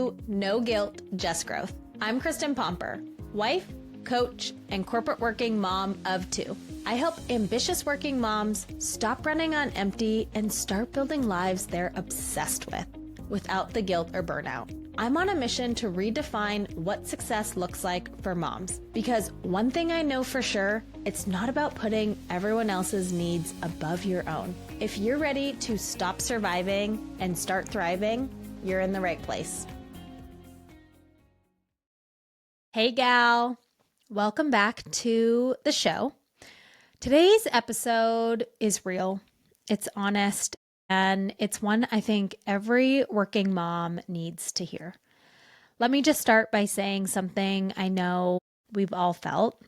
to No Guilt, Just Growth. I'm Kristen Pomper, wife, coach, and corporate working mom of two. I help ambitious working moms stop running on empty and start building lives they're obsessed with, without the guilt or burnout. I'm on a mission to redefine what success looks like for moms. Because one thing I know for sure, it's not about putting everyone else's needs above your own. If you're ready to stop surviving and start thriving, you're in the right place. Hey gal, welcome back to the show. Today's episode is real, it's honest, and it's one I think every working mom needs to hear. Let me just start by saying something I know we've all felt.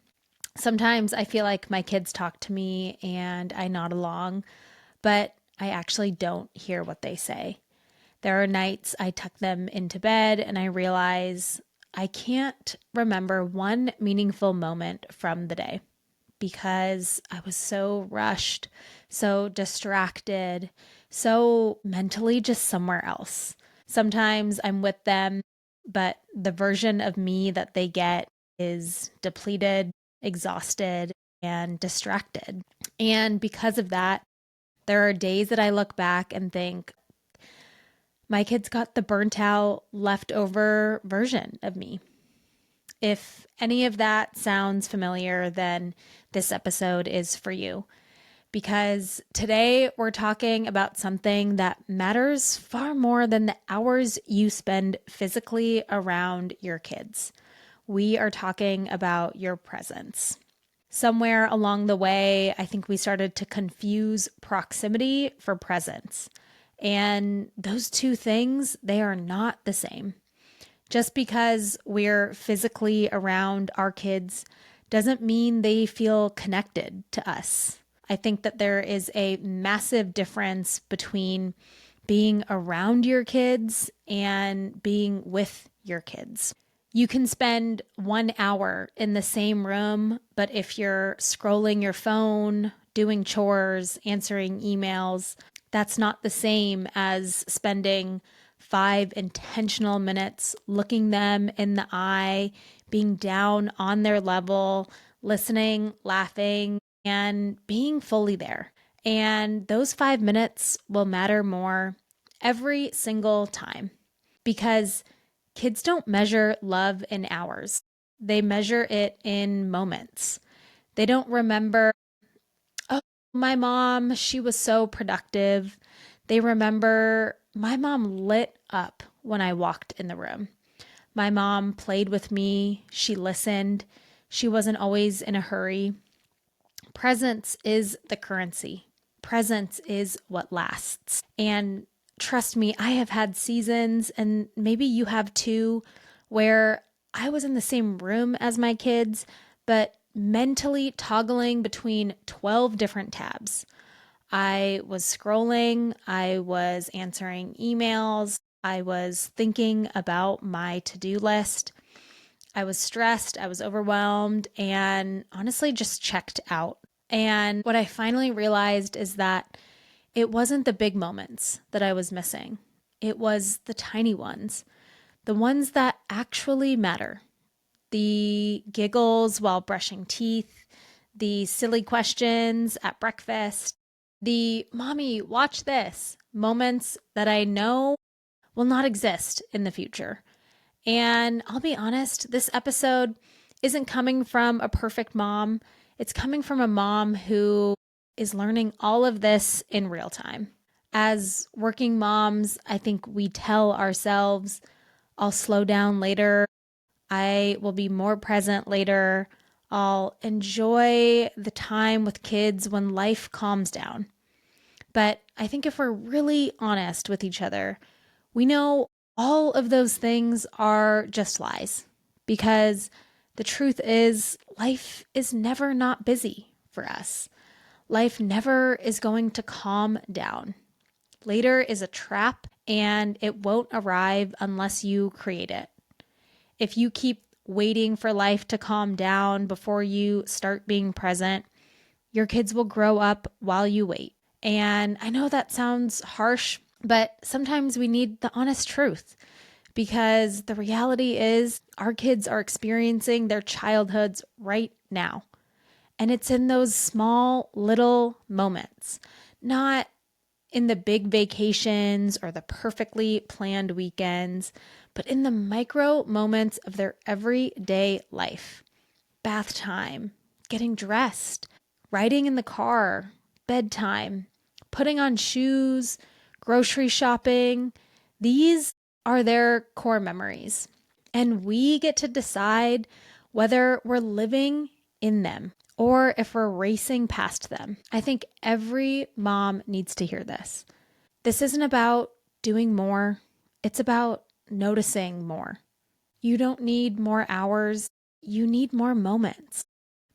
Sometimes I feel like my kids talk to me and I nod along, but I actually don't hear what they say. There are nights I tuck them into bed and I realize I can't remember one meaningful moment from the day because I was so rushed, so distracted, so mentally just somewhere else. Sometimes I'm with them, but the version of me that they get is depleted, exhausted, and distracted. And because of that, there are days that I look back and think, my kids got the burnt out, leftover version of me. If any of that sounds familiar, then this episode is for you. Because today we're talking about something that matters far more than the hours you spend physically around your kids. We are talking about your presence. Somewhere along the way, I think we started to confuse proximity for presence. And those two things, they are not the same. Just because we're physically around our kids doesn't mean they feel connected to us. I think that there is a massive difference between being around your kids and being with your kids. You can spend 1 hour in the same room, but if you're scrolling your phone, doing chores, answering emails, that's not the same as spending 5 intentional minutes looking them in the eye, being down on their level, listening, laughing, and being fully there. And those 5 minutes will matter more every single time because kids don't measure love in hours. They measure it in moments. They don't remember, oh, my mom, she was so productive. They remember, my mom lit up when I walked in the room. My mom played with me. She listened. She wasn't always in a hurry. Presence is the currency. Presence is what lasts. And trust me, I have had seasons, and maybe you have too, where I was in the same room as my kids, but mentally toggling between 12 different tabs. I was scrolling, I was answering emails, I was thinking about my to-do list. I was stressed, I was overwhelmed, and honestly just checked out. And what I finally realized is that it wasn't the big moments that I was missing. It was the tiny ones, the ones that actually matter. The giggles while brushing teeth, the silly questions at breakfast, the mommy, watch this moments that I know will not exist in the future. And I'll be honest, this episode isn't coming from a perfect mom. It's coming from a mom who is learning all of this in real time. As working moms, I think we tell ourselves, I'll slow down later. I will be more present later. I'll enjoy the time with kids when life calms down. But I think if we're really honest with each other, we know all of those things are just lies, because the truth is life is never not busy for us. Life never is going to calm down. Later is a trap, and it won't arrive unless you create it. If you keep waiting for life to calm down before you start being present, your kids will grow up while you wait. And I know that sounds harsh, but sometimes we need the honest truth, because the reality is our kids are experiencing their childhoods right now. And it's in those small little moments, not in the big vacations or the perfectly planned weekends, but in the micro moments of their everyday life. Bath time, getting dressed, riding in the car, bedtime, putting on shoes, grocery shopping. These are their core memories. And we get to decide whether we're living in them or if we're racing past them. I think every mom needs to hear this. This isn't about doing more, it's about noticing more. You don't need more hours, you need more moments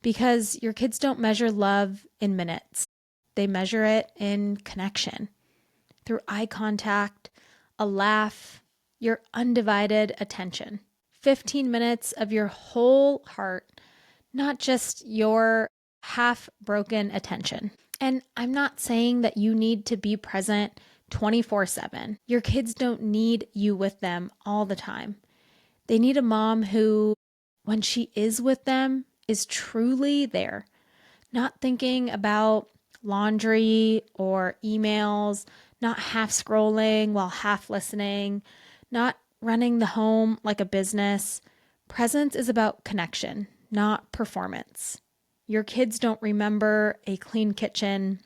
because your kids don't measure love in minutes. They measure it in connection through eye contact, a laugh, your undivided attention. 15 minutes of your whole heart, not just your half broken attention. And I'm not saying that you need to be present 24/7. Your kids don't need you with them all the time. They need a mom who, when she is with them, is truly there, not thinking about laundry or emails, not half scrolling while half listening, not running the home like a business. Presence is about connection, not performance. Your kids don't remember a clean kitchen.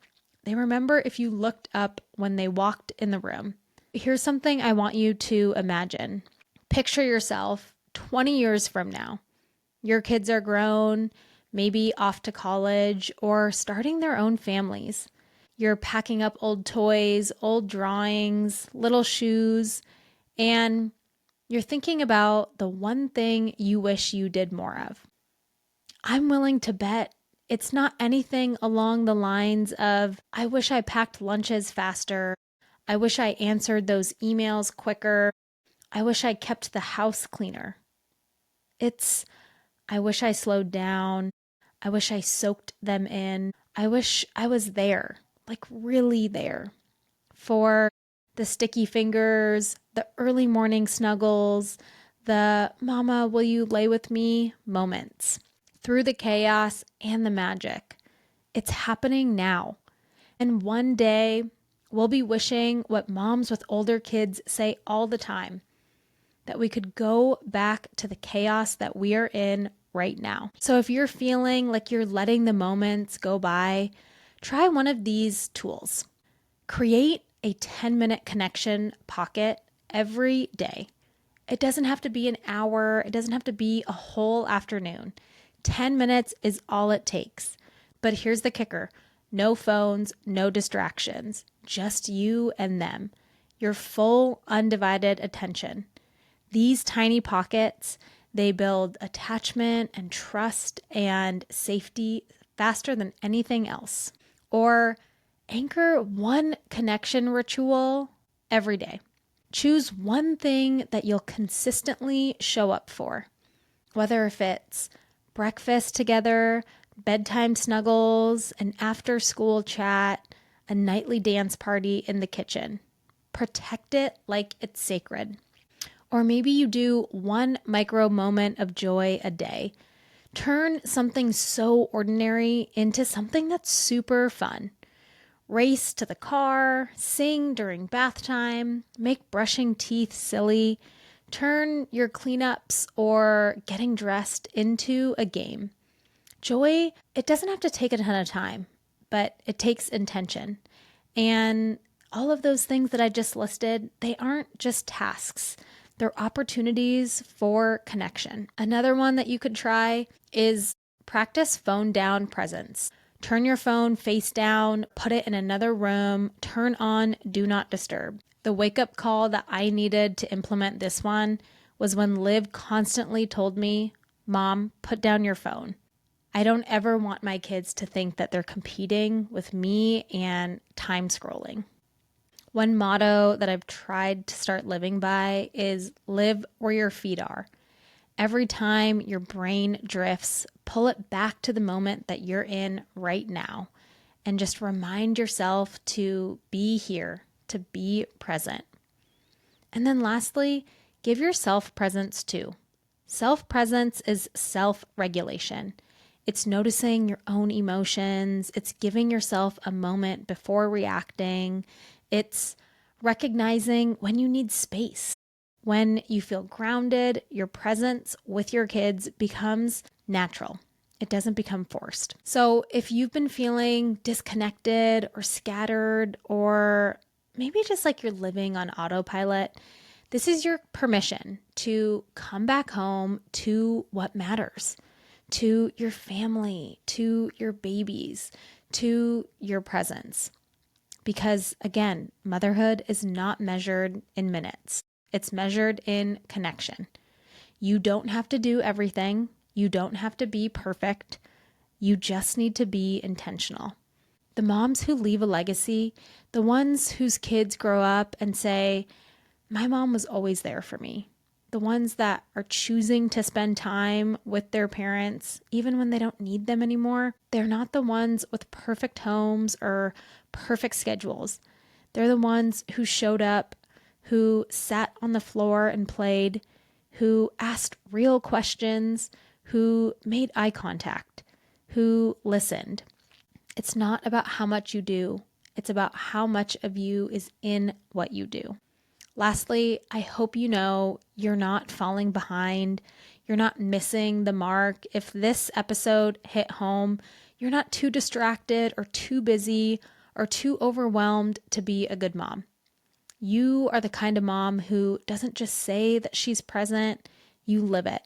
They remember if you looked up when they walked in the room. Here's something I want you to imagine. Picture yourself 20 years from now. Your kids are grown, maybe off to college or starting their own families. You're packing up old toys, old drawings, little shoes, and you're thinking about the one thing you wish you did more of. I'm willing to bet it's not anything along the lines of, I wish I packed lunches faster. I wish I answered those emails quicker. I wish I kept the house cleaner. It's, I wish I slowed down. I wish I soaked them in. I wish I was there, like really there, for the sticky fingers, the early morning snuggles, the mama, will you lay with me moments. Through the chaos and the magic. It's happening now. And one day we'll be wishing what moms with older kids say all the time, that we could go back to the chaos that we are in right now. So if you're feeling like you're letting the moments go by, try one of these tools. Create a 10-minute connection pocket every day. It doesn't have to be an hour. It doesn't have to be a whole afternoon. 10 minutes is all it takes. But here's the kicker. No phones, no distractions, just you and them. Your full, undivided attention. These tiny pockets, they build attachment and trust and safety faster than anything else. Or anchor one connection ritual every day. Choose one thing that you'll consistently show up for, whether if it's breakfast together, bedtime snuggles, an after-school chat, a nightly dance party in the kitchen. Protect it like it's sacred. Or maybe you do one micro moment of joy a day. Turn something so ordinary into something that's super fun. Race to the car, sing during bath time, make brushing teeth silly, turn your cleanups or getting dressed into a game. Joy, it doesn't have to take a ton of time, but it takes intention. And all of those things that I just listed, they aren't just tasks. They're opportunities for connection. Another one that you could try is practice phone down presence. Turn your phone face down, put it in another room, turn on do not disturb. The wake-up call that I needed to implement this one was when Liv constantly told me, Mom, put down your phone. I don't ever want my kids to think that they're competing with me and time scrolling. One motto that I've tried to start living by is live where your feet are. Every time your brain drifts, pull it back to the moment that you're in right now and just remind yourself to be here, to be present. And then lastly, give yourself presence too. Self-presence is self-regulation. It's noticing your own emotions. It's giving yourself a moment before reacting. It's recognizing when you need space. When you feel grounded, your presence with your kids becomes natural. It doesn't become forced. So if you've been feeling disconnected or scattered, or maybe just like you're living on autopilot, this is your permission to come back home to what matters, to your family, to your babies, to your presence. Because again, motherhood is not measured in minutes. It's measured in connection. You don't have to do everything. You don't have to be perfect. You just need to be intentional. The moms who leave a legacy, the ones whose kids grow up and say, my mom was always there for me. The ones that are choosing to spend time with their parents, even when they don't need them anymore, they're not the ones with perfect homes or perfect schedules. They're the ones who showed up, who sat on the floor and played, who asked real questions, who made eye contact, who listened. It's not about how much you do. It's about how much of you is in what you do. Lastly, I hope you know you're not falling behind. You're not missing the mark. If this episode hit home, you're not too distracted or too busy or too overwhelmed to be a good mom. You are the kind of mom who doesn't just say that she's present, you live it.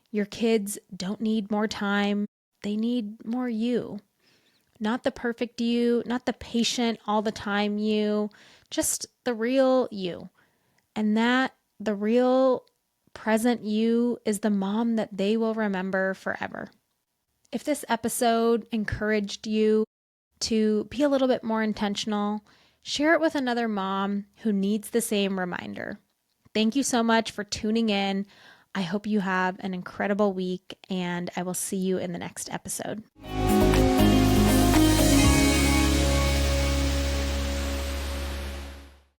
Your kids don't need more time. They need more you. Not the perfect you, not the patient all the time you, just the real you. And that the real present you is the mom that they will remember forever. If this episode encouraged you to be a little bit more intentional, share it with another mom who needs the same reminder. Thank you so much for tuning in. I hope you have an incredible week, and I will see you in the next episode.